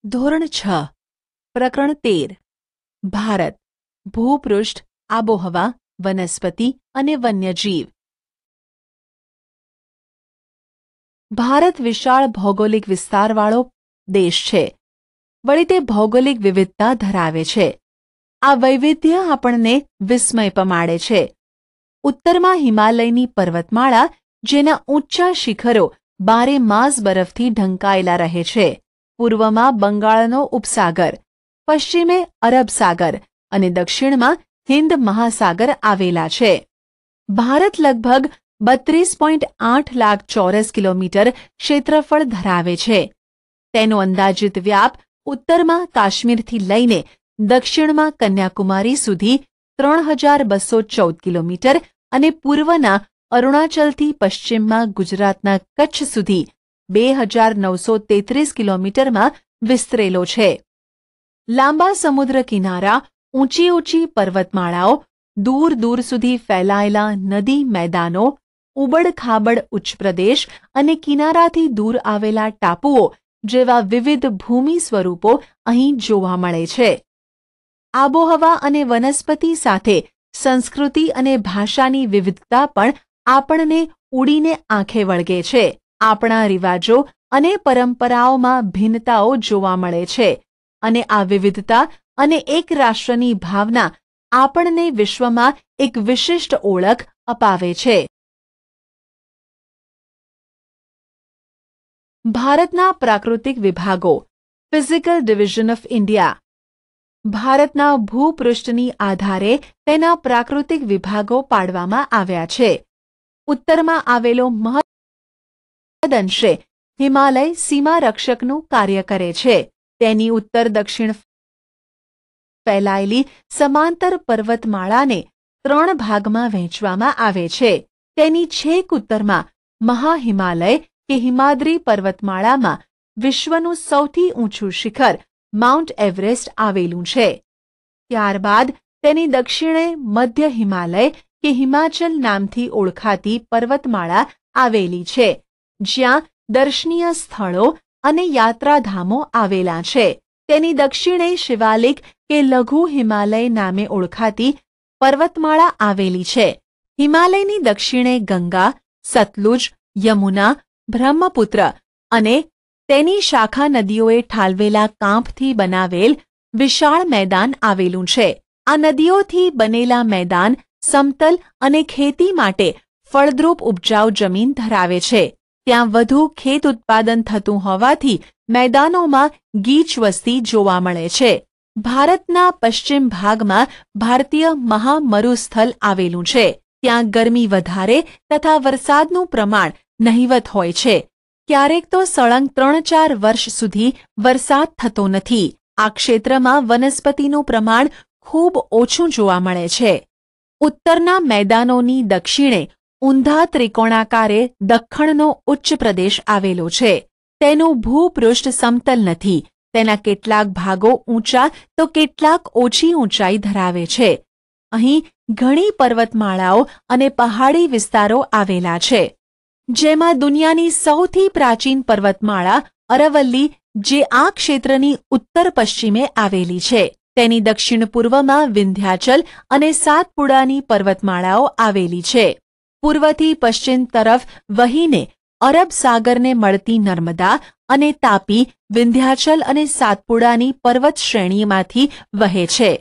ધોરણ 6 પ્રકરણ 13 ભારત ભૂપૃષ્ઠ આબોહવા વનસ્પતિ અને વન્યજીવ ભારત વિશાળ ભૌગોલિક વિસ્તારવાળો દેશ છે. વળી તે ભૌગોલિક વિવિધતા ધરાવે છે. આ વૈવિધ્ય આપણને વિસ્મય પમાડે છે. ઉત્તરમાં હિમાલયની પર્વતમાળા, જેના ઊંચા શિખરો બારે માસ બરફથી ઢંકાયેલા રહે છે. પૂર્વમાં બંગાળનો ઉપસાગર, પશ્ચિમે અરબ સાગર અને દક્ષિણમાં હિન્દ મહાસાગર આવેલા છે. ભારત લગભગ 32.8 લાખ ચોરસ કિલોમીટર ક્ષેત્રફળ ધરાવે છે. તેનો અંદાજિત વ્યાપ ઉત્તરમાં કાશ્મીરથી લઈને દક્ષિણમાં કન્યાકુમારી સુધી 3214 કિલોમીટર અને પૂર્વના અરુણાચલથી પશ્ચિમમાં ગુજરાતના કચ્છ સુધી 2933 કિલોમીટરમાં વિસ્તરેલો છે. લાંબા સમુદ્ર કિનારા, ઊંચી ઊંચી પર્વતમાળાઓ, દૂર દૂર સુધી ફેલાયેલા નદી મેદાનો, ઉબડ-ખાબડ ઉચ્ચપ્રદેશ અને કિનારાથી દૂર આવેલા ટાપુઓ જેવા વિવિધ ભૂમિ સ્વરૂપો અહીં જોવા મળે છે. આબોહવા અને વનસ્પતિ સાથે સંસ્કૃતિ અને ભાષાની વિવિધતા પણ આપણને ઉડીને આંખે વળગે છે. આપણા રિવાજો અને પરંપરાઓમાં ભિન્નતાઓ જોવા મળે છે અને આ વિવિધતા અને એક રાષ્ટ્રની ભાવના આપણને વિશ્વમાં એક વિશિષ્ટ ઓળખ અપાવે છે. ભારતના પ્રાકૃતિક વિભાગો. Physical division of India. ભારતના ભૂપૃષ્ઠની આધારે તેના પ્રાકૃતિક વિભાગો પાડવામાં આવ્યા છે. ઉત્તરમાં આવેલો મહદઅંશે હિમાલય સીમા રક્ષકનું કાર્ય કરે છે. તેની ઉત્તર દક્ષિણ ફેલાયેલી સમાંતર પર્વતમાળાને 3 ભાગમાં વહેંચવામાં આવે છે. તેની છેક ઉત્તરમાં મહાહિમાલય કે હિમાદ્રી પર્વતમાળામાં વિશ્વનું સૌથી ઊંચું શિખર માઉન્ટ એવરેસ્ટ આવેલું છે. ત્યારબાદ તેની દક્ષિણે મધ્ય હિમાલય કે હિમાચલ નામથી ઓળખાતી પર્વતમાળા આવેલી છે, જ્યાં દર્શનીય સ્થળો અને યાત્રાધામો આવેલા છે. તેની દક્ષિણે શિવાલિક કે લઘુ હિમાલય નામે ઓળખાતી પર્વતમાળા આવેલી છે. હિમાલયની દક્ષિણે ગંગા, સતલુજ, યમુના, બ્રહ્મપુત્ર અને તેની શાખા નદીઓએ ઠાલવેલા કાંપથી બનાવેલ વિશાળ મેદાન આવેલું છે. આ નદીઓથી બનેલા મેદાન સમતલ અને ખેતી માટે ફળદ્રુપ ઉપજાઉ જમીન ધરાવે છે. ત્યાં વધુ ખેત ઉત્પાદન થતું હોવાથી મેદાનોમાં ગીચ વસ્તી જોવા મળે છે. ભારતના પશ્ચિમ ભાગમાં ભારતીય મહામરુસ્થલ આવેલું છે. ત્યાં ગરમી વધારે તથા વરસાદનું પ્રમાણ નહિવત હોય છે. ક્યારેક તો સળંગ 3-4 વર્ષ સુધી વરસાદ થતો નથી. આ ક્ષેત્રમાં વનસ્પતિનું પ્રમાણ ખૂબ ઓછું જોવા મળે છે. ઉત્તરના મેદાનોની દક્ષિણે ઊંધા ત્રિકોણાકારે દખ્ખણનો ઉચ્ચ પ્રદેશ આવેલો છે. તેનું ભૂપૃષ્ઠ સમતલ નથી. તેના કેટલાક ભાગો ઊંચા તો કેટલાક ઓછી ઊંચાઈ ધરાવે છે. અહીં ઘણી પર્વતમાળાઓ અને પહાડી વિસ્તારો આવેલા છે, જેમાં દુનિયાની સૌથી પ્રાચીન પર્વતમાળા અરવલ્લી, જે આ ક્ષેત્રની ઉત્તર પશ્ચિમે આવેલી છે. તેની દક્ષિણ પૂર્વમાં વિંધ્યાચલ અને સાતપુડાની પર્વતમાળાઓ આવેલી છે. પૂર્વથી પશ્ચિમ તરફ વહીને અરબ સાગરને મળતી નર્મદા અને તાપી વિંધ્યાચલ અને સાતપુડાની પર્વત શ્રેણીમાંથી વહે છે.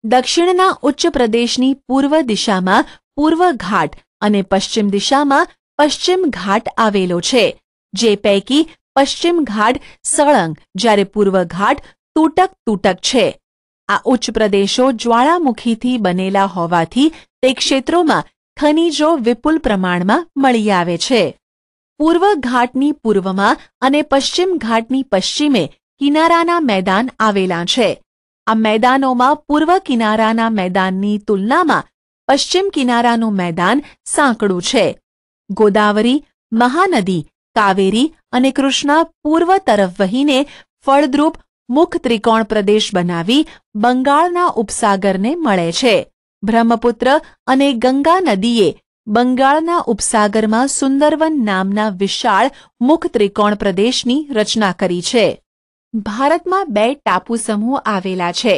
દક્ષિણના ઉચ્ચ પ્રદેશની પૂર્વ દિશામાં પૂર્વ ઘાટ અને પશ્ચિમ દિશામાં પશ્ચિમ ઘાટ આવેલો છે, જે પૈકી પશ્ચિમ ઘાટ સળંગ જ્યારે પૂર્વ ઘાટ તૂટક છે. આ ઉચ્ચ પ્રદેશો જ્વાળામુખીથી બનેલા હોવાથી તે ક્ષેત્રોમાં ખનિજો વિપુલ પ્રમાણમાં મળી આવે છે. પૂર્વ ઘાટની પૂર્વમાં અને પશ્ચિમ ઘાટની પશ્ચિમે કિનારાના મેદાન આવેલા છે. આ મેદાનોમાં પૂર્વ કિનારાના મેદાનની તુલનામાં પશ્ચિમ કિનારાનું મેદાન સાંકડું છે. ગોદાવરી, મહાનદી, કાવેરી અને કૃષ્ણા પૂર્વ તરફ વહીને ફળદ્રુપ મુખ ત્રિકોણ પ્રદેશ બનાવી બંગાળના ઉપસાગરને મળે છે. બ્રહ્મપુત્ર અને ગંગા નદીએ બંગાળના ઉપસાગરમાં સુંદરવન નામના વિશાળ મુખ ત્રિકોણ પ્રદેશની રચના કરી છે. ભારતમાં 2 ટાપુ સમૂહ આવેલા છે.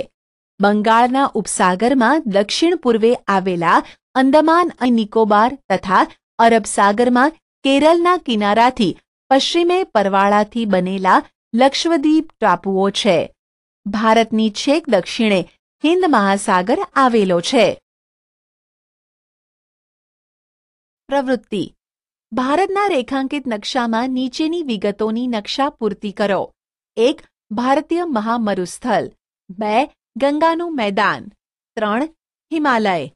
બંગાળના ઉપસાગરમાં દક્ષિણ પૂર્વે આવેલા અંદમાન અને નિકોબાર તથા અરબ સાગરમાં કેરળના કિનારાથી પશ્ચિમે પરવાળાથી બનેલા લક્ષદ્વીપ ટાપુઓ છે. ભારતની છેક દક્ષિણે હિંદ મહાસાગર આવેલો છે. પ્રવૃત્તિ: ભારતના રેખાંકિત નકશામાં નીચેની વિગતોની નકશા પૂર્તિ કરો. 1. ભારતીય મહામરુસ્થળ. 2. ગંગાનું મેદાન. 3. હિમાલય.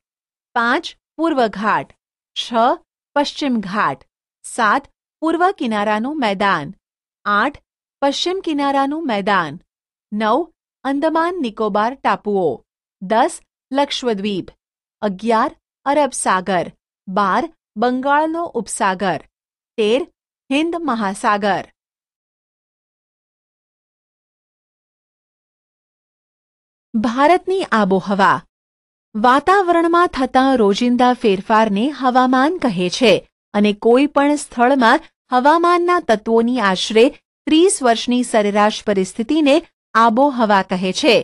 5. પૂર્વ ઘાટ. 6. પશ્ચિમ ઘાટ. 7. પૂર્વ કિનારાનું મેદાન. 8. પશ્ચિમ કિનારાનું મેદાન. 9. અંદમાન નિકોબાર ટાપુઓ. 10. લક્ષદ્વીપ. 11. અરબ સાગર. 12. બંગાળનો ઉપસાગર. 13. હિંદ મહાસાગર. ભારતની આબોહવા. વાતાવરણમાં થતા રોજિંદા ફેરફારને હવામાન કહે છે અને કોઈ પણ સ્થળમાં હવામાનના તત્વોની આશરે 30 વર્ષની સરેરાશ પરિસ્થિતિને આબોહવા કહે છે.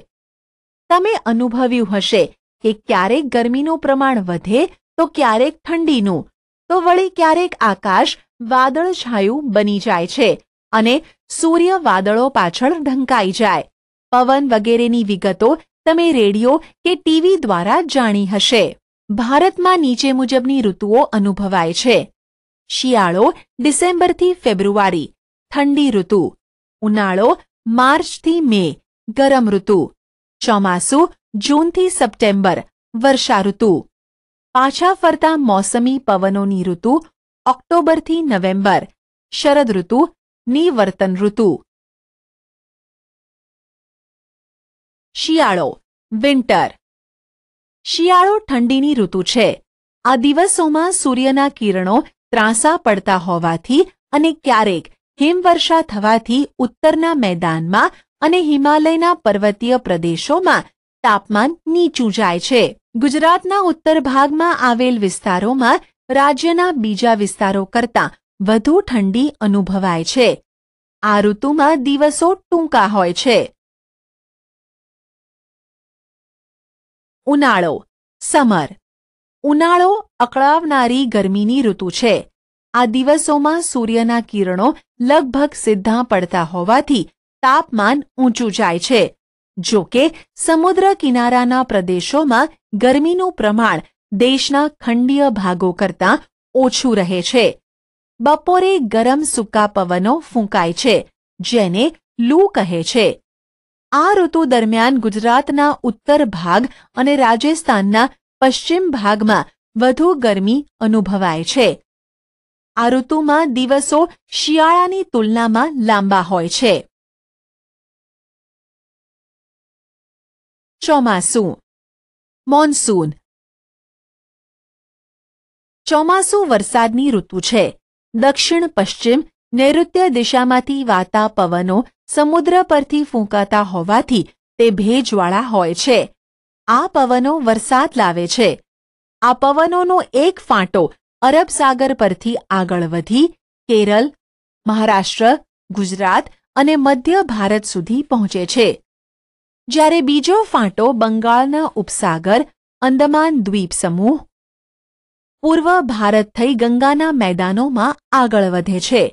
તમે અનુભવ્યું હશે કે ક્યારેક ગરમીનું પ્રમાણ વધે તો ક્યારેક ઠંડીનું, તો વળી ક્યારેક આકાશ વાદળછાયું બની જાય છે અને સૂર્ય વાદળો પાછળ ઢંકાઈ જાય. પવન વગેરેની વિગતો તમે રેડિયો કે ટીવી દ્વારા જાણી હશે. ભારતમાં નીચે મુજબની ઋતુઓ અનુભવાય છે. શિયાળો ડિસેમ્બરથી ફેબ્રુઆરી, ઠંડી ઋતુ. ઉનાળો માર્ચથી મે, ગરમ ઋતુ. ચોમાસું જૂનથી સપ્ટેમ્બર, વર્ષા ઋતુ. પાછા ફરતા મોસમી પવનોની ઋતુ ઓક્ટોબરથી નવેમ્બર, શરદ ઋતુ, નિવર્તન ઋતુ. શિયાળો વિન્ટર. શિયાળો ઠંડીની ઋતુ છે. આ દિવસોમાં સૂર્યના કિરણો ત્રાંસા પડતા હોવાથી અને ક્યારેક હિમવર્ષા થવાથી ઉત્તરના મેદાનમાં અને હિમાલયના પર્વતીય પ્રદેશોમાં તાપમાન નીચું જાય છે. ગુજરાતના ઉત્તર ભાગમાં આવેલ વિસ્તારોમાં રાજ્યના બીજા વિસ્તારો કરતાં વધુ ઠંડી અનુભવાય છે. આ ઋતુમાં દિવસો ટૂંકા હોય છે. ઉનાળો સમર. ઉનાળો અકળાવનારી ગરમીની ઋતુ છે. આ દિવસોમાં સૂર્યના કિરણો લગભગ સીધા પડતા હોવાથી તાપમાન ઊંચું જાય છે. જો કે સમુદ્ર કિનારાના પ્રદેશોમાં ગરમીનું પ્રમાણ દેશના ખંડીય ભાગો કરતાં ઓછું રહે છે. બપોરે ગરમ સૂકા પવનો ફૂંકાય છે, જેને લૂ કહે છે. આ ઋતુ દરમિયાન ગુજરાતના ઉત્તર ભાગ અને રાજસ્થાનના પશ્ચિમ ભાગમાં વધુ ગરમી અનુભવાય છે. આ ઋતુમાં દિવસો શિયાળાની તુલનામાં લાંબા હોય છે. ચોમાસું મોન્સૂન. ચોમાસું વરસાદની ઋતુ છે. દક્ષિણ પશ્ચિમ નૈઋત્ય દિશામાંથી વાતા પવનો સમુદ્ર પરથી ફૂંકાતા હોવાથી તે ભેજવાળા હોય છે. આ પવનો વરસાદ લાવે છે. આ પવનોનો એક ફાંટો અરબ સાગર પરથી આગળ વધી કેરળ, મહારાષ્ટ્ર, ગુજરાત અને મધ્ય ભારત સુધી પહોંચે છે. જ્યારે બીજો ફાંટો બંગાળના ઉપસાગર, અંદમાન દ્વીપ સમૂહ, પૂર્વ ભારત થઈ ગંગાના મેદાનોમાં આગળ વધે છે.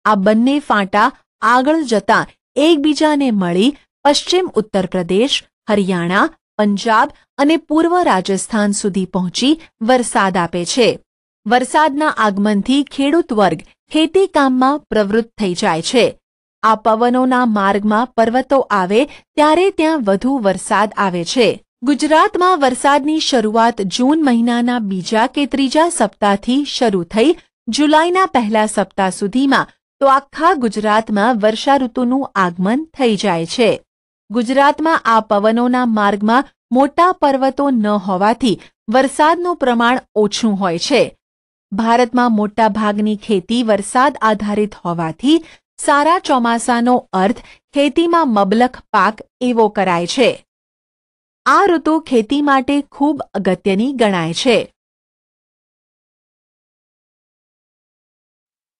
આ બંને ફાંટા આગળ જતાં એકબીજાને મળી પશ્ચિમ ઉત્તર પ્રદેશ, હરિયાણા, પંજાબ અને પૂર્વ રાજસ્થાન સુધી પહોંચી વરસાદ આપે છે. વરસાદના આગમનથી ખેડૂત વર્ગ ખેતીકામમાં પ્રવૃત્ત થઈ જાય છે. આ પવનોના માર્ગમાં પર્વતો આવે ત્યારે ત્યાં વધુ વરસાદ આવે છે. ગુજરાતમાં વરસાદની શરૂઆત જૂન મહિનાના બીજા કે ત્રીજા સપ્તાહથી શરૂ થઈ જુલાઈના પહેલા સપ્તાહ સુધીમાં તો આખા ગુજરાતમાં વર્ષા ઋતુનું આગમન થઈ જાય છે. ગુજરાતમાં આ પવનોના માર્ગમાં મોટા પર્વતો ન હોવાથી વરસાદનું પ્રમાણ ઓછું હોય છે. ભારતમાં મોટા ભાગની ખેતી વરસાદ આધારિત હોવાથી સારા ચોમાસાનો અર્થ ખેતીમાં મબલખ પાક એવો કરાય છે. આ ઋતુ ખેતી માટે ખૂબ અગત્યની ગણાય છે.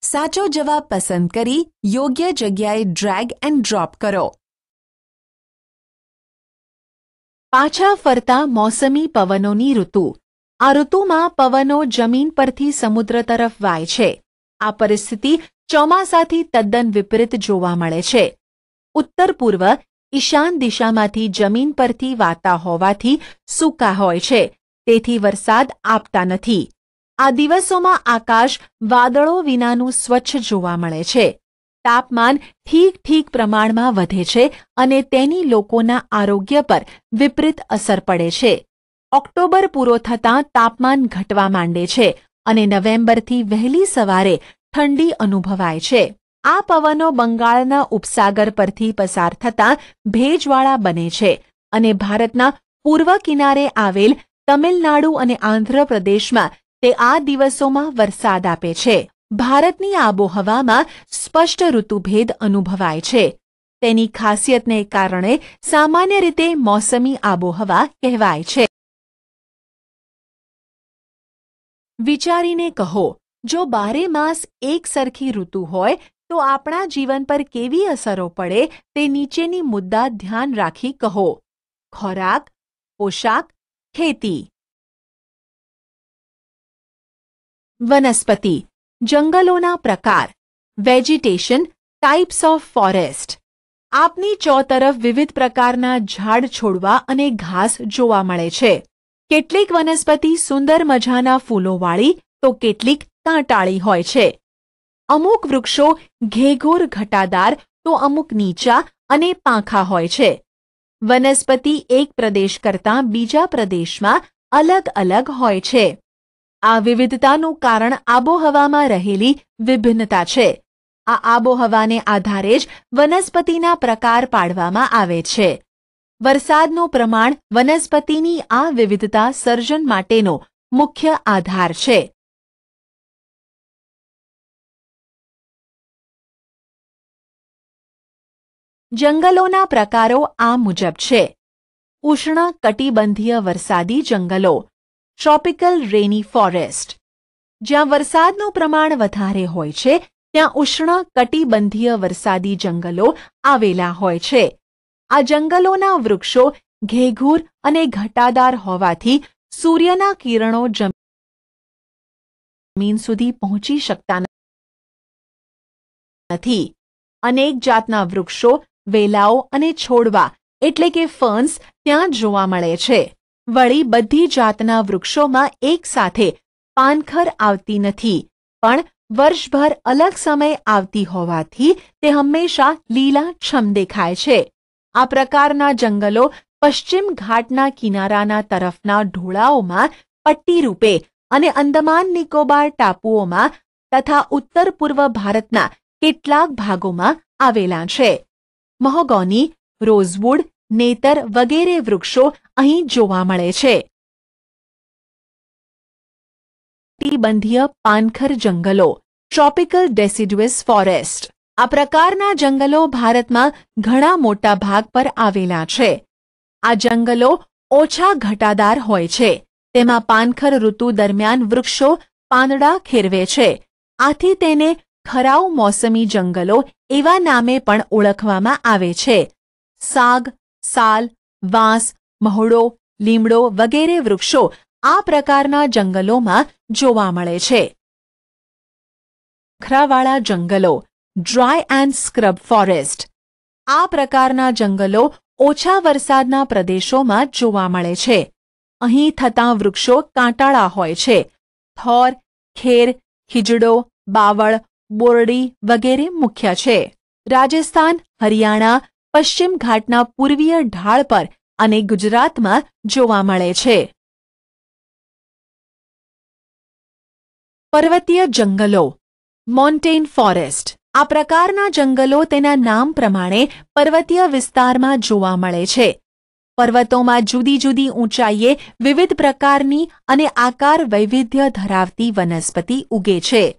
સાચો જવાબ પસંદ કરી યોગ્ય જગ્યાએ ડ્રેગ એન્ડ ડ્રોપ કરો. પાછા ફરતા મોસમી પવનોની ઋતુ. આ ઋતુમાં પવનો જમીન પરથી સમુદ્ર તરફ વાય છે. આ પરિસ્થિતિ ચોમાસાથી તદ્દન વિપરીત જોવા મળે છે. ઉત્તર પૂર્વ ઈશાન દિશામાંથી જમીન પરથી વાતા હોવાથી સૂકા હોય છે, તેથી વરસાદ આપતા નથી. આ દિવસોમાં આકાશ વાદળો વિનાનું સ્વચ્છ જોવા મળે છે. તાપમાન ઠીક પ્રમાણમાં વધે છે અને તેની લોકોના આરોગ્ય પર વિપરીત અસર પડે છે. ઓક્ટોબર પૂરો થતાં તાપમાન ઘટવા માંડે છે અને નવેમ્બરથી વહેલી સવારે ઠંડી અનુભવાય છે. આ પવનો બંગાળના ઉપસાગર પરથી પસાર થતાં ભેજવાળા બને છે અને ભારતના પૂર્વ કિનારે આવેલ તમિલનાડુ અને આંધ્રપ્રદેશમાં તે આ દિવસોમાં વરસાદ આપે છે. ભારતની આબોહવામાં સ્પષ્ટ ઋતુભેદ અનુભવાય છે. તેની ખાસિયતને કારણે સામાન્ય રીતે મોસમી આબોહવા કહેવાય છે. વિચારીને કહો, જો 12 માસ એક સરખી ઋતુ હોય તો આપણા જીવન પર કેવી અસરો પડે તે નીચેની મુદ્દા ધ્યાન રાખી કહો. ખોરાક, પોશાક, ખેતી. વનસ્પતિ, જંગલોના પ્રકાર. Vegetation, types of forest. આપની ચોતરફ વિવિધ પ્રકારના ઝાડ છોડવા અને ઘાસ જોવા મળે છે. કેટલીક વનસ્પતિ સુંદર મજાના ફૂલોવાળી તો કેટલીક કાંટાળી હોય છે. અમુક વૃક્ષો ઘેઘોર ઘટાદાર તો અમુક નીચા અને પાંખા હોય છે. વનસ્પતિ એક પ્રદેશ કરતાં બીજા પ્રદેશમાં અલગ અલગ હોય છે. આ વિવિધતાનું કારણ આબોહવામાં રહેલી વિભિન્નતા છે. આ આબોહવાને આધારે જ વનસ્પતિના પ્રકાર પાડવામાં આવે છે. વરસાદનું પ્રમાણ વનસ્પતિની આ વિવિધતા સર્જન માટેનો મુખ્ય આધાર છે. જંગલોના પ્રકારો આ મુજબ છે. ઉષ્ણ કટિબંધીય વરસાદી જંગલો, ટ્રોપિકલ રેની ફોરેસ્ટ. જ્યાં વરસાદનું પ્રમાણ વધારે હોય છે ત્યાં ઉષ્ણ કટિબંધીય વરસાદી જંગલો આવેલા હોય છે. આ જંગલોના વૃક્ષો ઘેઘૂર અને ઘટાદાર હોવાથી સૂર્યના કિરણો જમીન સુધી પહોંચી શકતા નથી. અનેક જાતના વૃક્ષો, વેલાઓ અને છોડવા એટલે કે ફર્ન્સ ત્યાં જોવા મળે છે. વળી બધી જાતના વૃક્ષોમાં એક સાથે પાનખર આવતી નથી, પણ વર્ષભર અલગ સમય આવતી હોવાથી તે હંમેશા લીલાછમ દેખાય છે. આ પ્રકારના જંગલો પશ્ચિમ ઘાટના કિનારાના તરફના ઢોળાવોમાં પટ્ટી રૂપે અને અંદમાન નિકોબાર ટાપુઓમાં તથા ઉત્તર પૂર્વ ભારતના કેટલાક ભાગોમાં આવેલા છે. મહોગોની, રોઝવુડ, નેતર વગેરે વૃક્ષો અહીં જોવા મળે છે. કટિબંધીય પાનખર જંગલો, ટ્રોપિકલ ડેસિડ્યુઅસ ફોરેસ્ટ. આ પ્રકારના જંગલો ભારતમાં ઘણા મોટા ભાગ પર આવેલા છે. આ જંગલો ઓછા ઘટાદાર હોય છે. તેમાં પાનખર ઋતુ દરમિયાન વૃક્ષો પાંદડા ખેરવે છે. આથી તેને ખરાઉ મોસમી જંગલો એવા નામે પણ ઓળખવામાં આવે છે. સાગ, સાલ, વાંસ, મહોડો, લીમડો વગેરે વૃક્ષો આ પ્રકારના જંગલોમાં જોવા મળે છે. ખરાવાળા જંગલો, ડ્રાય એન્ડ સ્ક્રબ ફોરેસ્ટ. આ પ્રકારના જંગલો ઓછા વરસાદના પ્રદેશોમાં જોવા મળે છે. અહીં થતાં વૃક્ષો કાંટાળા હોય છે. થોર, ખેર, ખીજડો, બાવળ, બોરડી વગેરે મુખ્ય છે. રાજસ્થાન, હરિયાણા, પશ્ચિમ ઘાટના પૂર્વીય ઢાળ પર અને ગુજરાતમાં જોવા મળે છે. પર્વતીય જંગલો, મોન્ટેન ફોરેસ્ટ. આ પ્રકારના જંગલો તેના નામ પ્રમાણે પર્વતીય વિસ્તારમાં જોવા મળે છે. પર્વતોમાં જુદી જુદી ઊંચાઈએ વિવિધ પ્રકારની અને આકાર વૈવિધ્ય ધરાવતી વનસ્પતિ ઉગે છે.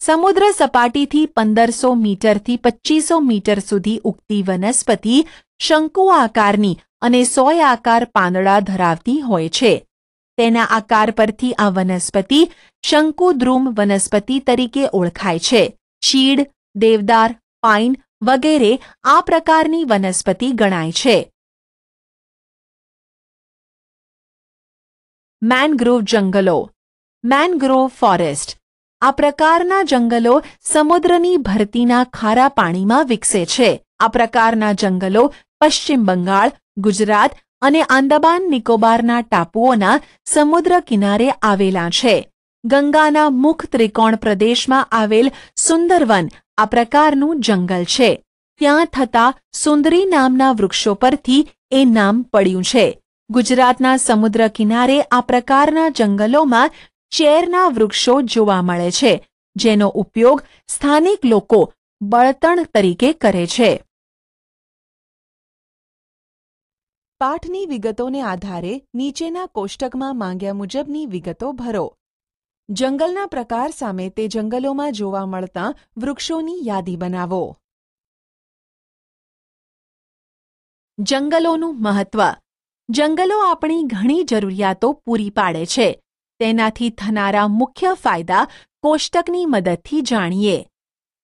સમુદ્ર સપાટીથી 1500 મીટરથી 2500 મીટર સુધી ઉગતી વનસ્પતિ શંકુ આકારની અને સોયાકાર પાંદડા ધરાવતી હોય છે. તેના આકાર પરથી આ વનસ્પતિ શંકુદ્રુમ વનસ્પતિ તરીકે ઓળખાય છે. ચીડ, દેવદાર, પાઇન વગેરે આ પ્રકારની વનસ્પતિ ગણાય છે. મેનગ્રોવ જંગલો, મેનગ્રોવ ફોરેસ્ટ. આ પ્રકારના જંગલો સમુદ્રની ભરતીના ખારા પાણીમાં વિકસે છે. આ પ્રકારના જંગલો પશ્ચિમ બંગાળ, ગુજરાત અને આંદામાન નિકોબારના ટાપુઓના સમુદ્ર કિનારે આવેલા છે. ગંગાના મુખ ત્રિકોણ પ્રદેશમાં આવેલ સુંદરવન આ પ્રકારનું જંગલ છે. ત્યાં થતા સુંદરી નામના વૃક્ષો પરથી એ નામ પડ્યું છે. ગુજરાતના સમુદ્ર કિનારે આ પ્રકારના જંગલોમાં ચેરના વૃક્ષો જોવા મળે છે, જેનો ઉપયોગ સ્થાનિક લોકો બળતણ તરીકે કરે છે. પાઠની વિગતોને આધારે નીચેના કોષ્ટકમાં માંગ્યા મુજબની વિગતો ભરો. જંગલના પ્રકાર સામે તે જંગલોમાં જોવા મળતા વૃક્ષોની યાદી બનાવો. જંગલોનું મહત્વ. જંગલો આપણી ઘણી જરૂરિયાતો પૂરી પાડે છે. તેનાથી થનારા મુખ્ય ફાયદા કોષ્ટકની મદદથી જાણીએ.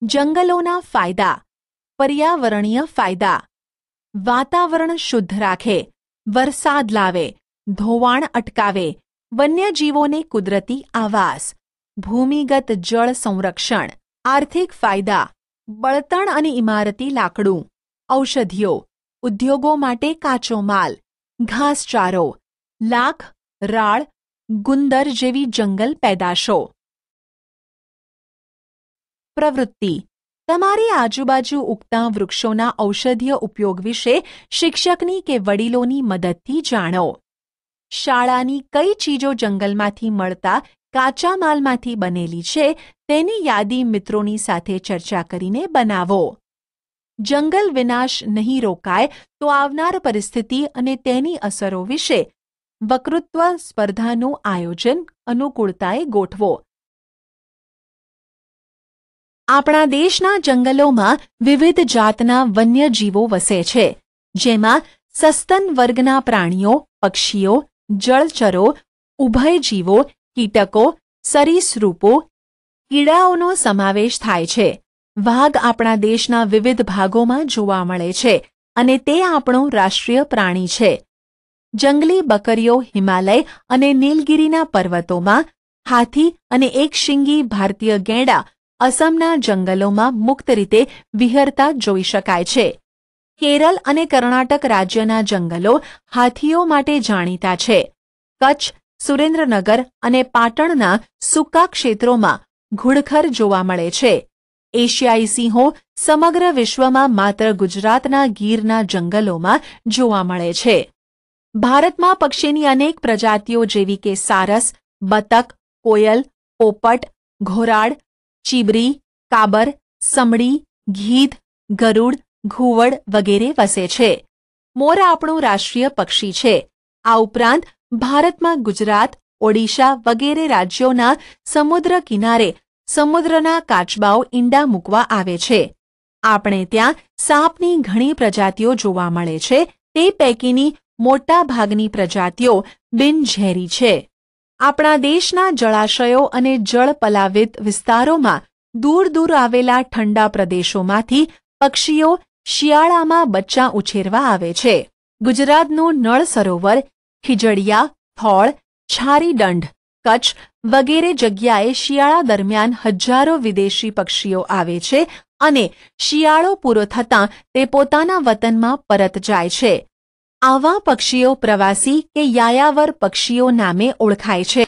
જંગલોના ફાયદા. પર્યાવરણીય ફાયદા. વાતાવરણ શુદ્ધ રાખે, વરસાદ લાવે, ધોવાણ અટકાવે, વન્યજીવોને કુદરતી આવાસ, ભૂમિગત જળ સંરક્ષણ. આર્થિક ફાયદા. બળતણ અને ઇમારતી લાકડું, ઔષધિઓ, ઉદ્યોગો માટે કાચો માલ, ઘાસચારો, લાખ, રાળ, ગુંદર જેવી જંગલ પેદાશો. પ્રવૃત્તિ. તમારી આજુબાજુ ઉગતા વૃક્ષોના ઔષધીય ઉપયોગ વિશે શિક્ષકની કે વડીલોની મદદથી જાણો. શાળાની કઈ ચીજો જંગલમાંથી મળતા કાચા માલમાંથી બનેલી છે તેની યાદી મિત્રોની સાથે ચર્ચા કરીને બનાવો. જંગલ વિનાશ નહીં રોકાય તો આવનાર પરિસ્થિતિ અને તેની અસરો વિશે વક્તૃત્વ સ્પર્ધાનું આયોજન અનુકૂળતાએ ગોઠવો. આપણા દેશના જંગલોમાં વિવિધ જાતના વન્યજીવો વસે છે, જેમાં સસ્તન વર્ગના પ્રાણીઓ, પક્ષીઓ, જળચરો, ઉભયજીવો, કીટકો, સરીસૃપો, કીડાઓનો સમાવેશ થાય છે. વાઘ આપણા દેશના વિવિધ ભાગોમાં જોવા મળે છે અને તે આપણું રાષ્ટ્રીય પ્રાણી છે. જંગલી બકરીઓ હિમાલય અને નીલગિરીના પર્વતોમાં, હાથી અને એકશિંગી ભારતીય ગેંડા અસમના જંગલોમાં મુક્ત રીતે વિહરતા જોઈ શકાય છે. કેરળ અને કર્ણાટક રાજ્યના જંગલો હાથીઓ માટે જાણીતા છે. કચ્છ, સુરેન્દ્રનગર અને પાટણના સૂકા ક્ષેત્રોમાં ઘુડખર જોવા મળે છે. એશિયાઈ સિંહો સમગ્ર વિશ્વમાં માત્ર ગુજરાતના ગીરના જંગલોમાં જોવા મળે છે. ભારતમાં પક્ષીની અનેક પ્રજાતિઓ જેવી કે સારસ, બતક, કોયલ, પોપટ, ઘોરાડ, ચીબરી, કાબર, સમડી, ગીધ, ગરુડ, ઘુવડ વગેરે વસે છે. મોર આપણું રાષ્ટ્રીય પક્ષી છે. આ ઉપરાંત ભારતમાં ગુજરાત, ઓડિશા વગેરે રાજ્યોના સમુદ્ર કિનારે સમુદ્રના કાચબાઓ ઈંડા મૂકવા આવે છે. આપણે ત્યાં સાપની ઘણી પ્રજાતિઓ જોવા મળે છે. તે પૈકીની મોટા ભાગની પ્રજાતિઓ બિનઝેરી છે. આપણા દેશના જળાશયો અને જળપલાવિત વિસ્તારોમાં દૂર દૂર આવેલા ઠંડા પ્રદેશોમાંથી પક્ષીઓ શિયાળામાં બચ્ચાં ઉછેરવા આવે છે. ગુજરાતનું નળ સરોવર, ખીજડીયા, થોળ, છારીદંડ, કચ્છ વગેરે જગ્યાએ શિયાળા દરમિયાન હજારો વિદેશી પક્ષીઓ આવે છે અને શિયાળો પૂરો થતાં તે પોતાના વતનમાં પરત જાય છે. આવા પક્ષીઓ પ્રવાસી કે યાયાવર પક્ષીઓ નામે ઓળખાય છે.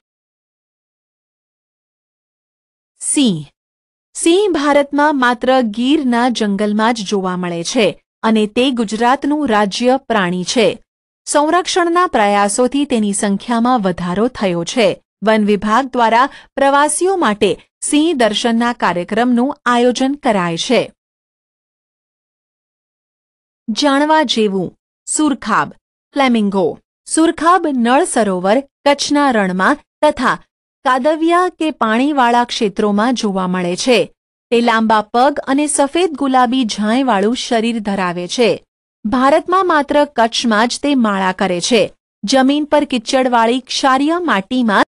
સિંહ. સિંહ ભારતમાં માત્ર ગીરના જંગલમાં જ જોવા મળે છે અને તે ગુજરાતનું રાજ્ય પ્રાણી છે. સંરક્ષણના પ્રયાસોથી તેની સંખ્યામાં વધારો થયો છે. વન વિભાગ દ્વારા પ્રવાસીઓ માટે સિંહ દર્શનના કાર્યક્રમનું આયોજન કરાય છે. જાણવા જેવું. સુરખાબ, ફ્લેમિંગો. સુરખાબ નળ સરોવર, કચ્છના રણમાં તથા કાદવિયા કે પાણીવાળા ક્ષેત્રોમાં જોવા મળે છે. તે લાંબા પગ અને સફેદ ગુલાબી ઝાંયવાળું શરીર ધરાવે છે. ભારતમાં માત્ર કચ્છમાં જ તે માળા કરે છે. જમીન પર કિચડવાળી ક્ષારીય માટીમાં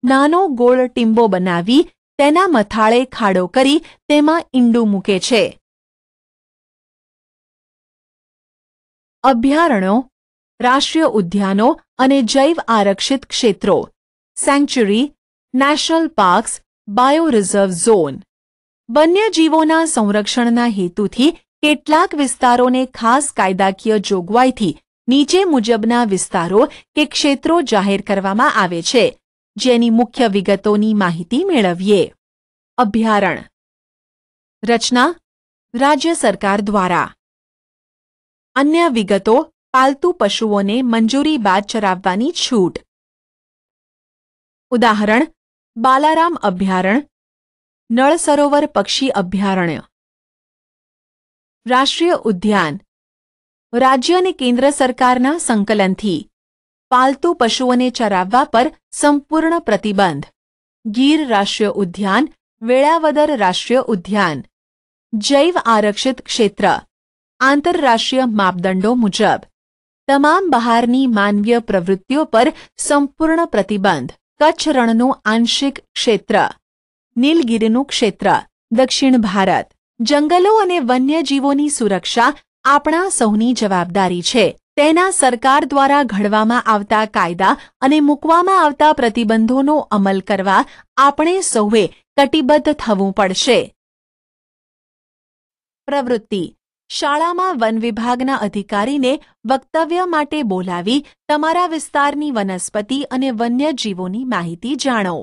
નાનો ગોળ ટીંબો બનાવી તેના મથાળે ખાડો કરી તેમાં ઈંડું મૂકે છે. અભયારણ્યો રાષ્ટ્રીય ઉદ્યાનો અને જૈવ આરક્ષિત ક્ષેત્રો, sanctuary, national parks, bio reserve zone. વન્યજીવોના સંરક્ષણના હેતુથી કેટલાક વિસ્તારોને ખાસ કાયદાકીય જોગવાઈથી નીચે મુજબના વિસ્તારો કે ક્ષેત્રો જાહેર કરવામાં આવે છે, જેની મુખ્ય વિગતોની માહિતી મેળવીએ. અભયારણ્ય. રચના રાજ્ય સરકાર દ્વારા. અન્ય વિગતો પાલતુ પશુઓને મંજૂરી બાદ ચરાવવાની છૂટ. ઉદાહરણ: બાલારામ અભયારણ્ય, નળ સરોવર પક્ષી અભયારણ્ય. રાષ્ટ્રીય ઉદ્યાન. રાજ્ય અને કેન્દ્ર સરકારના સંકલનથી પાલતુ પશુઓને ચરાવવા પર સંપૂર્ણ પ્રતિબંધ. ગીર રાષ્ટ્રીય ઉદ્યાન, વેળાવદર રાષ્ટ્રીય ઉદ્યાન. જૈવ આરક્ષિત ક્ષેત્ર. આંતરરાષ્ટ્રીય માપદંડો મુજબ તમામ બહારની માનવીય પ્રવૃત્તિઓ પર સંપૂર્ણ પ્રતિબંધ. કચ્છ રણનું આંશિક ક્ષેત્ર. નીલગિરીનું ક્ષેત્ર, દક્ષિણ ભારત. જંગલો અને વન્યજીવોની સુરક્ષા આપણા સૌની જવાબદારી છે. તેના સરકાર દ્વારા ઘડવામાં આવતા કાયદા અને મૂકવામાં આવતા પ્રતિબંધોનો અમલ કરવા આપણે સૌએ કટિબદ્ધ થવું પડશે. પ્રવૃત્તિ: શાળામાં વન વિભાગના અધિકારીને વક્તવ્ય માટે બોલાવી તમારા વિસ્તારની વનસ્પતિ અને વન્યજીવોની માહિતી જાણો.